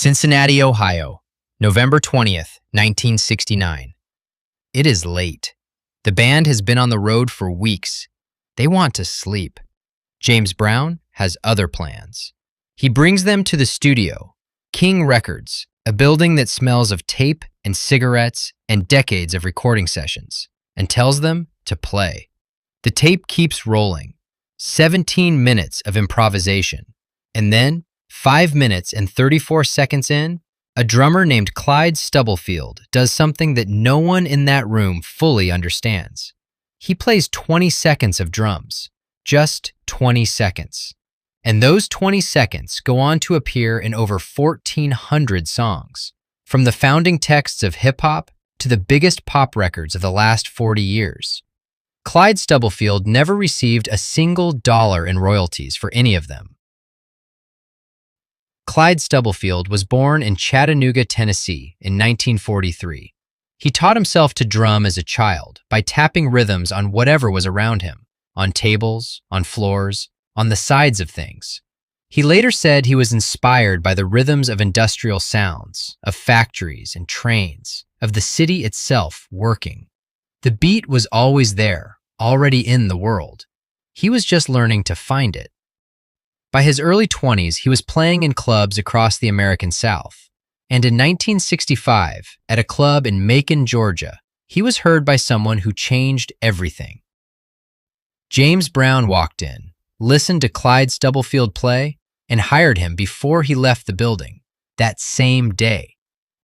Cincinnati, Ohio, November 20th, 1969. It is late. The band has been on the road for weeks. They want to sleep. James Brown has other plans. He brings them to the studio, King Records, a building that smells of tape and cigarettes and decades of recording sessions, and tells them to play. The tape keeps rolling. 17 minutes of improvisation. And then, 5 minutes and 34 seconds in, a drummer named Clyde Stubblefield does something that no one in that room fully understands. He plays 20 seconds of drums. Just 20 seconds. And those 20 seconds go on to appear in over 1,400 songs, from the founding texts of hip-hop to the biggest pop records of the last 40 years. Clyde Stubblefield never received a single dollar in royalties for any of them. Clyde Stubblefield was born in Chattanooga, Tennessee in 1943. He taught himself to drum as a child by tapping rhythms on whatever was around him, on tables, on floors, on the sides of things. He later said he was inspired by the rhythms of industrial sounds, of factories and trains, of the city itself working. The beat was always there, already in the world. He was just learning to find it. By his early 20s, he was playing in clubs across the American South. And in 1965, at a club in Macon, Georgia, he was heard by someone who changed everything. James Brown walked in, listened to Clyde Stubblefield play, and hired him before he left the building, that same day.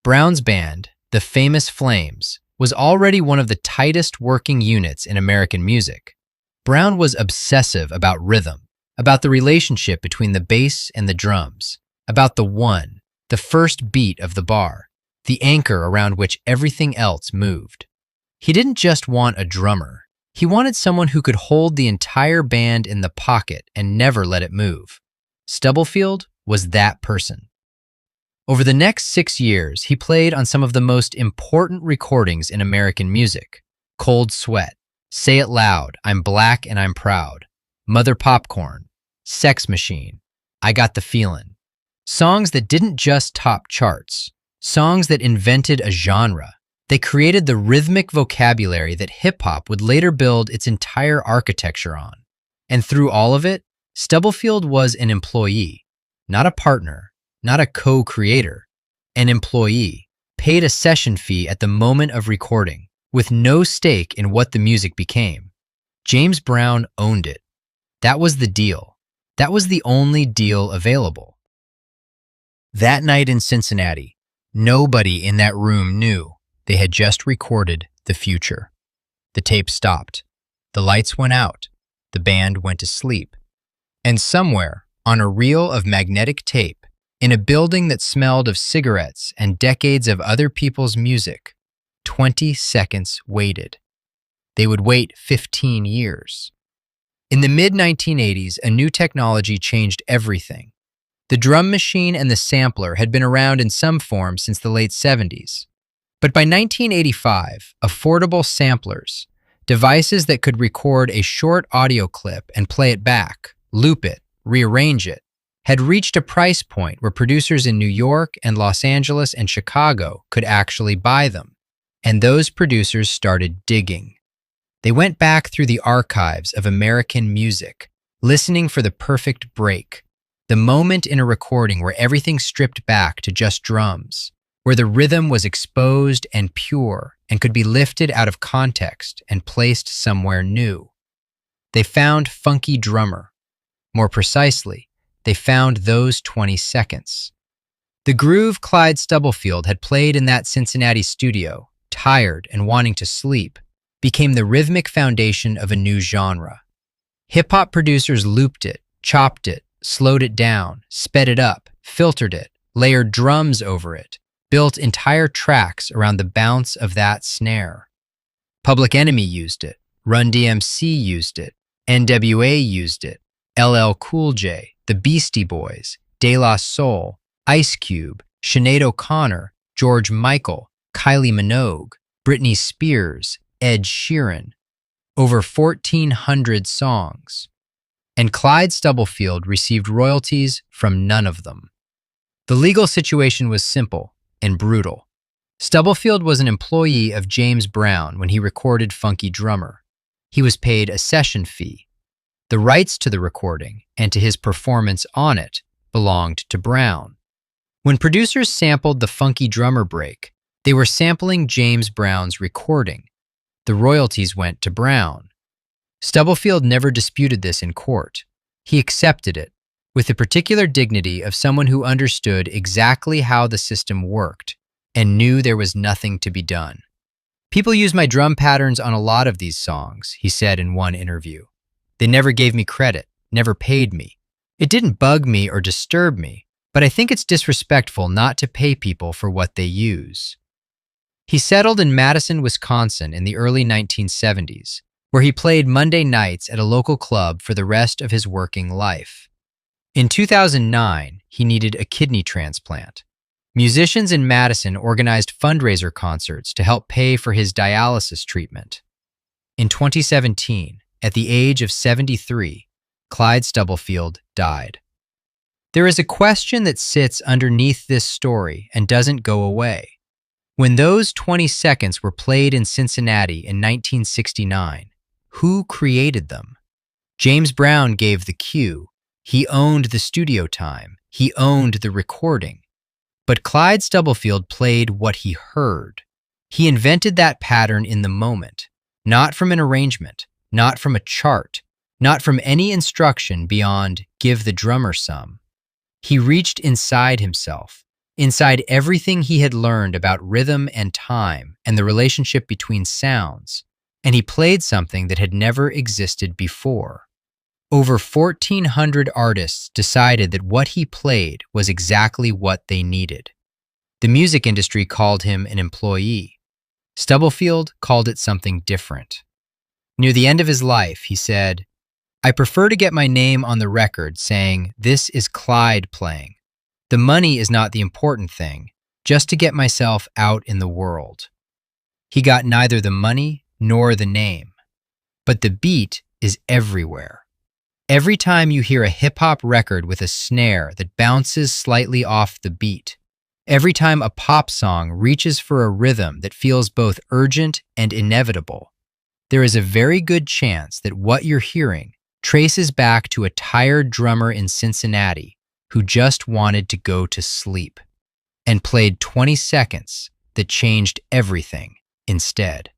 Brown's band, the famous Flames, was already one of the tightest working units in American music. Brown was obsessive about rhythm, about the relationship between the bass and the drums, about the first beat of the bar, the anchor around which everything else moved. He didn't just want a drummer. He wanted someone who could hold the entire band in the pocket and never let it move. Stubblefield was that person. Over the next 6 years, he played on some of the most important recordings in American music: Cold Sweat, Say It Loud, I'm Black and I'm Proud, Mother Popcorn, Sex Machine, I Got the Feelin'. Songs that didn't just top charts, songs that invented a genre. They created the rhythmic vocabulary that hip-hop would later build its entire architecture on. And through all of it, Stubblefield was an employee, not a partner, not a co-creator, an employee, paid a session fee at the moment of recording, with no stake in what the music became. James Brown owned it. That was the deal. That was the only deal available. That night in Cincinnati, nobody in that room knew they had just recorded the future. The tape stopped. The lights went out. The band went to sleep. And somewhere, on a reel of magnetic tape, in a building that smelled of cigarettes and decades of other people's music, 20 seconds waited. They would wait 15 years. In the mid-1980s, a new technology changed everything. The drum machine and the sampler had been around in some form since the late 70s. But by 1985, affordable samplers, devices that could record a short audio clip and play it back, loop it, rearrange it, had reached a price point where producers in New York and Los Angeles and Chicago could actually buy them. And those producers started digging. They went back through the archives of American music, listening for the perfect break, the moment in a recording where everything stripped back to just drums, where the rhythm was exposed and pure and could be lifted out of context and placed somewhere new. They found Funky Drummer. More precisely, they found those 20 seconds. The groove Clyde Stubblefield had played in that Cincinnati studio, tired and wanting to sleep, became the rhythmic foundation of a new genre. Hip-hop producers looped it, chopped it, slowed it down, sped it up, filtered it, layered drums over it, built entire tracks around the bounce of that snare. Public Enemy used it, Run DMC used it, NWA used it, LL Cool J, the Beastie Boys, De La Soul, Ice Cube, Sinead O'Connor, George Michael, Kylie Minogue, Britney Spears, Ed Sheeran. Over 1,400 songs. And Clyde Stubblefield received royalties from none of them. The legal situation was simple and brutal. Stubblefield was an employee of James Brown when he recorded Funky Drummer. He was paid a session fee. The rights to the recording and to his performance on it belonged to Brown. When producers sampled the Funky Drummer break, they were sampling James Brown's recording. The royalties went to Brown. Stubblefield never disputed this in court. He accepted it, with the particular dignity of someone who understood exactly how the system worked and knew there was nothing to be done. "People use my drum patterns on a lot of these songs," he said in one interview. "They never gave me credit, never paid me. It didn't bug me or disturb me, but I think it's disrespectful not to pay people for what they use." He settled in Madison, Wisconsin in the early 1970s, where he played Monday nights at a local club for the rest of his working life. In 2009, he needed a kidney transplant. Musicians in Madison organized fundraiser concerts to help pay for his dialysis treatment. In 2017, at the age of 73, Clyde Stubblefield died. There is a question that sits underneath this story and doesn't go away. When those 20 seconds were played in Cincinnati in 1969, who created them? James Brown gave the cue. He owned the studio time. He owned the recording. But Clyde Stubblefield played what he heard. He invented that pattern in the moment, not from an arrangement, not from a chart, not from any instruction beyond "give the drummer some." He reached inside himself, inside everything he had learned about rhythm and time and the relationship between sounds, and he played something that had never existed before. Over 1,400 artists decided that what he played was exactly what they needed. The music industry called him an employee. Stubblefield called it something different. Near the end of his life, he said, "I prefer to get my name on the record saying, 'This is Clyde playing.' The money is not the important thing, just to get myself out in the world." He got neither the money nor the name, but the beat is everywhere. Every time you hear a hip-hop record with a snare that bounces slightly off the beat, every time a pop song reaches for a rhythm that feels both urgent and inevitable, there is a very good chance that what you're hearing traces back to a tired drummer in Cincinnati who just wanted to go to sleep and played 20 seconds that changed everything instead.